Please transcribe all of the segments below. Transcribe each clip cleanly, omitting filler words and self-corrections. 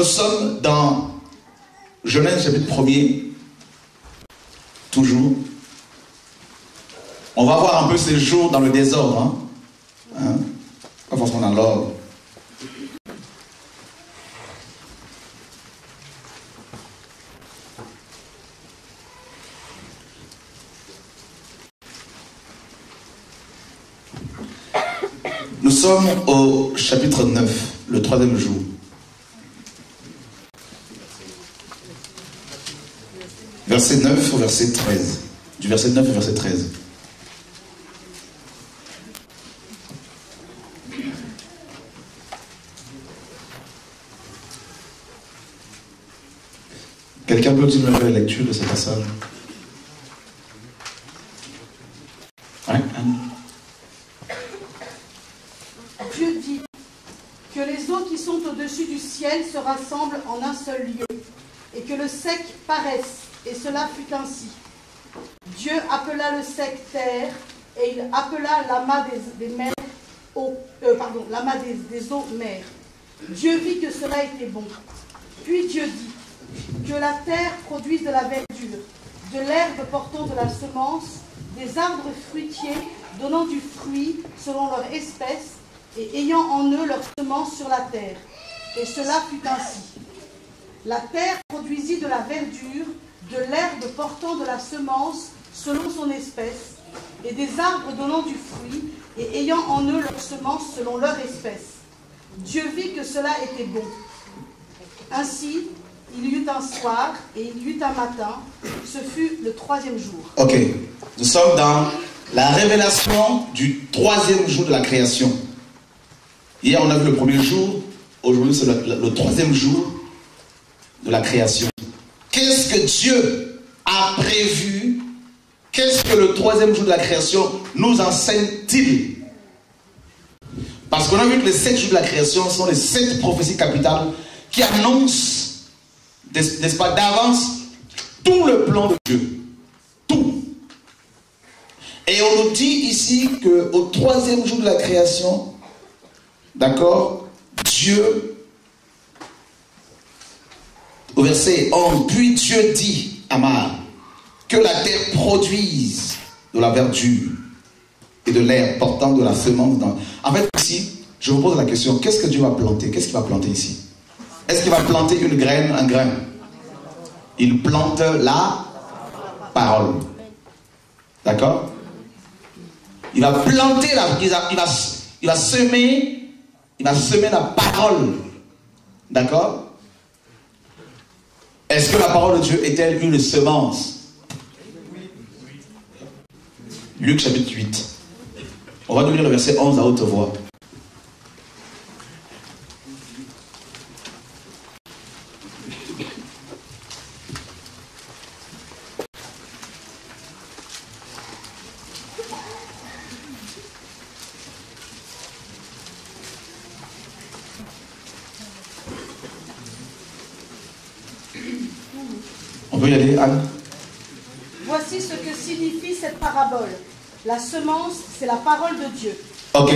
nous sommes dans Genèse chapitre 1er, toujours. On va voir un peu ces jours dans le désordre. Pas forcément dans l'ordre. Nous sommes au chapitre 9, le 3e jour. Verset 9 au verset 13. Du verset 9 au verset 13. Quelqu'un peut me faire la lecture de ce passage? Ouais. Dieu dit que les eaux qui sont au-dessus du ciel se rassemblent en un seul lieu, et que le sec paraisse, et cela fut ainsi. Dieu appela le sec terre, et il appela l'amas des mers l'amas des eaux mer. Dieu vit que cela était bon. Puis Dieu dit que la terre produise de la verdure, de l'herbe portant de la semence, des arbres fruitiers donnant du fruit selon leur espèce, et ayant en eux leur semence sur la terre. Et cela fut ainsi. La terre produisit de la verdure, de l'herbe portant de la semence selon son espèce, et des arbres donnant du fruit, et ayant en eux leur semence selon leur espèce. Dieu vit que cela était bon. Ainsi, il y eut un soir, et il y eut un matin, ce fut le 3e jour. Ok, nous sommes dans la révélation du 3e jour de la création. Hier, on a vu le 1er jour, aujourd'hui, c'est le 3e jour de la création. Qu'est-ce que Dieu a prévu? Qu'est-ce que le 3e jour de la création nous enseigne-t-il? Parce qu'on a vu que les 7 jours de la création sont les 7 prophéties capitales qui annoncent, n'est-ce pas, d'avance, tout le plan de Dieu. Tout. Et on nous dit ici qu'au 3e jour de la création, d'accord, Dieu, au verset 11, puis Dieu dit à Amar, que la terre produise de la verdure et de l'herbe portant de la semence. En fait, ici, je vous pose la question, qu'est-ce que Dieu va planter? Qu'est-ce qu'il va planter ici? Est-ce qu'il va planter une graine, un grain? Il plante la parole. D'accord? Il va planter, il va semer la parole. D'accord? Est-ce que la parole de Dieu est-elle une semence? Luc chapitre 8. On va nous lire le verset 11 à haute voix. On peut y aller, Anne? Voici ce que signifie cette parabole. La semence, c'est la parole de Dieu. Ok.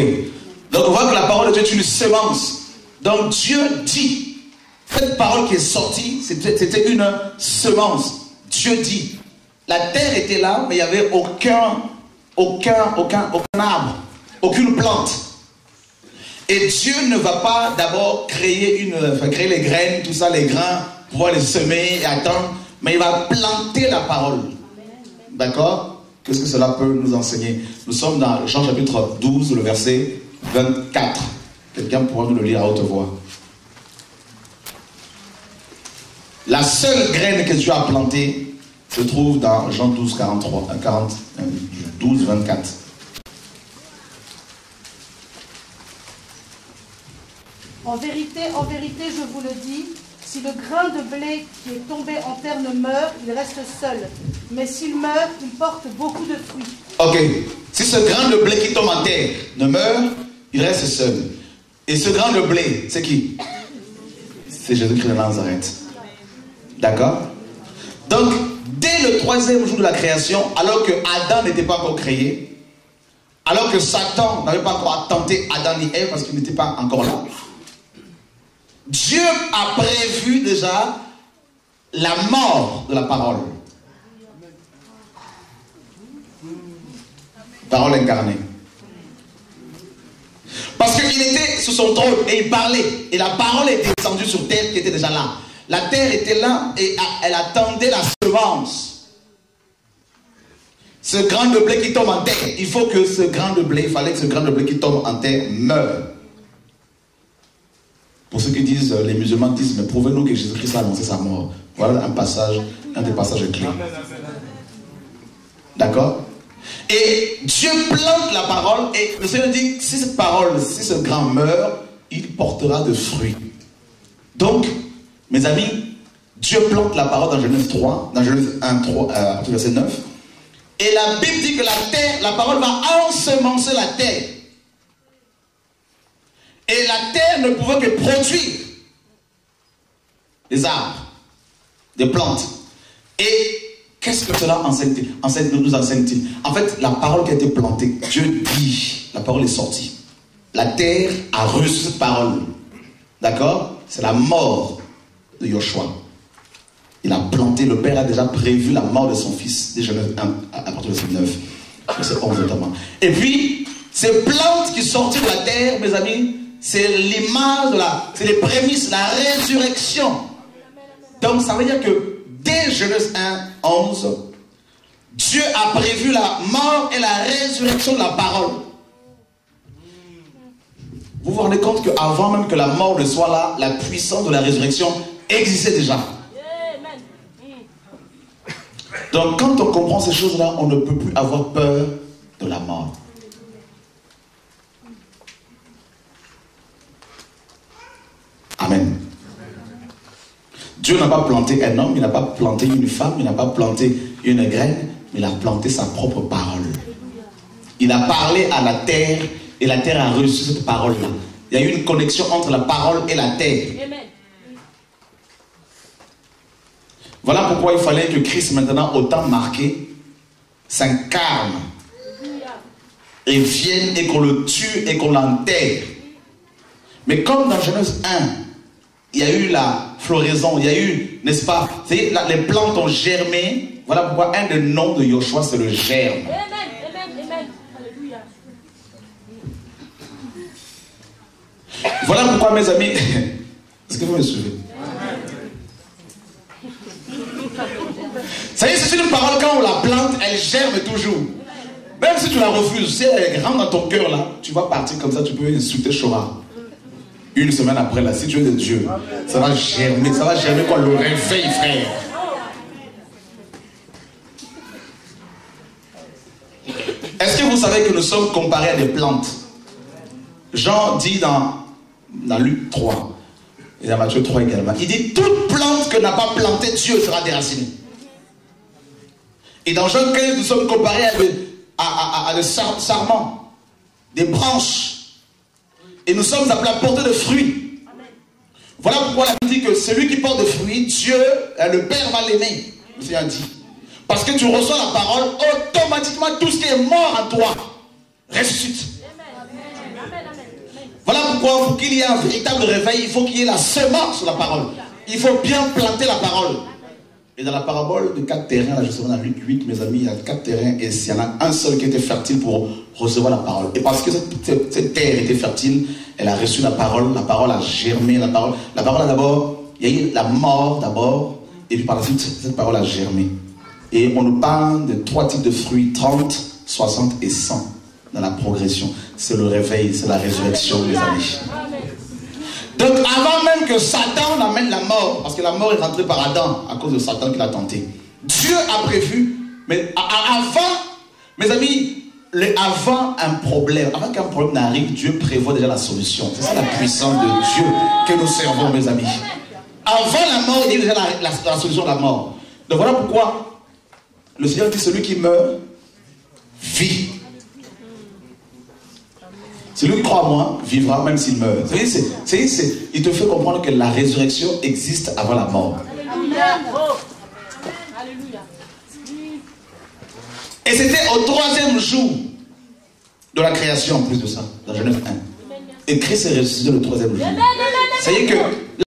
Donc on voit que la parole de Dieu est une semence. Donc Dieu dit, cette parole qui est sortie, c'était une semence. Dieu dit. La terre était là, mais il n'y avait aucun arbre, aucune plante. Et Dieu ne va pas d'abord créer les graines, tout ça, les grains, pouvoir les semer et attendre, mais il va planter la parole. D'accord? Qu'est-ce que cela peut nous enseigner? Nous sommes dans Jean chapitre 12, le verset 24. Quelqu'un pourra nous le lire à haute voix. La seule graine que Dieu a plantée se trouve dans Jean 12, 12, 24. En vérité, je vous le dis, si le grain de blé qui est tombé en terre ne meurt, il reste seul. Mais s'il meurt, il porte beaucoup de fruits. Ok. Si ce grain de blé qui tombe en terre ne meurt, il reste seul. Et ce grain de blé, c'est qui? C'est Jésus-Christ de Nazareth. D'accord? Donc, dès le 3e jour de la création, alors que Adam n'était pas encore créé, alors que Satan n'avait pas encore tenté Adam ni Ève parce qu'il n'était pas encore là, Dieu a prévu déjà la mort de la parole. Parole incarnée. Parce qu'il était sous son trône et il parlait. Et la parole était descendue sur terre qui était déjà là. La terre était là et elle attendait la semence. Ce grain de blé qui tombe en terre, il faut que ce grain de blé, il fallait que ce grain de blé qui tombe en terre meure. Pour ceux qui disent, les musulmans disent, mais prouvez-nous que Jésus-Christ a annoncé sa mort. Voilà un passage, un des passages clés. D'accord? Et Dieu plante la parole et le Seigneur dit, si cette parole, si ce grain meurt, il portera de fruits. Donc, mes amis, Dieu plante la parole dans Genèse 3, dans Genèse 1, 3, verset 9. Et la Bible dit que la terre, la parole va ensemencer la terre. Et la terre ne pouvait que produire des arbres, des plantes. Et qu'est-ce que cela nous enseigne-t-il? En fait, la parole qui a été plantée, Dieu dit, la parole est sortie. La terre a reçu cette parole. D'accord? C'est la mort de Joshua. Il a planté, le Père a déjà prévu la mort de son fils, déjà à partir de verset 9, verset 11 notamment. Et puis, ces plantes qui sortent de la terre, mes amis, c'est l'image de c'est les prémices, la résurrection. Donc, ça veut dire que dès Genèse 1, 11, Dieu a prévu la mort et la résurrection de la parole. Vous vous rendez compte qu'avant même que la mort ne soit là, la puissance de la résurrection existait déjà. Donc quand on comprend ces choses-là, on ne peut plus avoir peur de la mort. Amen. Dieu n'a pas planté un homme, il n'a pas planté une femme, il n'a pas planté une graine, mais il a planté sa propre parole. Il a parlé à la terre et la terre a reçu cette parole-là. Il y a eu une connexion entre la parole et la terre. Amen. Voilà pourquoi il fallait que Christ, maintenant, au temps marqué, s'incarne et vienne et qu'on le tue et qu'on l'enterre. Mais comme dans Genèse 1, il y a eu la floraison, il y a eu, n'est-ce pas, les plantes ont germé. Voilà pourquoi un des noms de Joshua, c'est le germe. Voilà pourquoi, mes amis, est-ce que vous me suivez? Ça y est, c'est une parole, quand on la plante, elle germe toujours. Même si tu la refuses, si elle rentre dans ton cœur là, tu vas partir comme ça, tu peux insulter Shora. Une semaine après là, si tu es de Dieu, ça va germer quoi, le réveil, frère. Est-ce que vous savez que nous sommes comparés à des plantes? Jean dit dans Luc 3, et dans Matthieu 3 également, il dit, toute plante que n'a pas planté Dieu sera déracinée. Et dans Jean 15, nous sommes comparés à des sarments, des branches. Et nous sommes appelés à porter des fruits. Voilà pourquoi la Bible dit que celui qui porte des fruits, Dieu, le Père va l'aimer. Le Seigneur dit. Parce que tu reçois la parole, automatiquement tout ce qui est mort en toi ressuscite. Voilà pourquoi, pour qu'il y ait un véritable réveil, il faut qu'il y ait la semence sur la parole. Il faut bien planter la parole. Et dans la parabole de 4 terrains, là justement dans Luc 8, mes amis, il y a 4 terrains et il y en a un seul qui était fertile pour recevoir la parole. Et parce que cette terre était fertile, elle a reçu la parole a germé, la parole a d'abord, il y a eu la mort d'abord, et puis par la suite, cette parole a germé. Et on nous parle de 3 types de fruits, 30, 60 et 100 dans la progression. C'est le réveil, c'est la résurrection, mes amis. Donc avant même que Satan n'amène la mort, parce que la mort est rentrée par Adam à cause de Satan qui l'a tenté, Dieu a prévu, mais avant, mes amis, avant un problème, avant qu'un problème n'arrive, Dieu prévoit déjà la solution. C'est ça la puissance de Dieu que nous servons, mes amis. Avant la mort, il y a déjà la solution de la mort. Donc voilà pourquoi le Seigneur dit, celui qui meurt, vit. Celui qui croit en moi vivra même s'il meurt. Il te fait comprendre que la résurrection existe avant la mort. Et c'était au 3e jour de la création, en plus de ça, dans Genèse 1. Et Christ est ressuscité le 3e jour. Ça y est que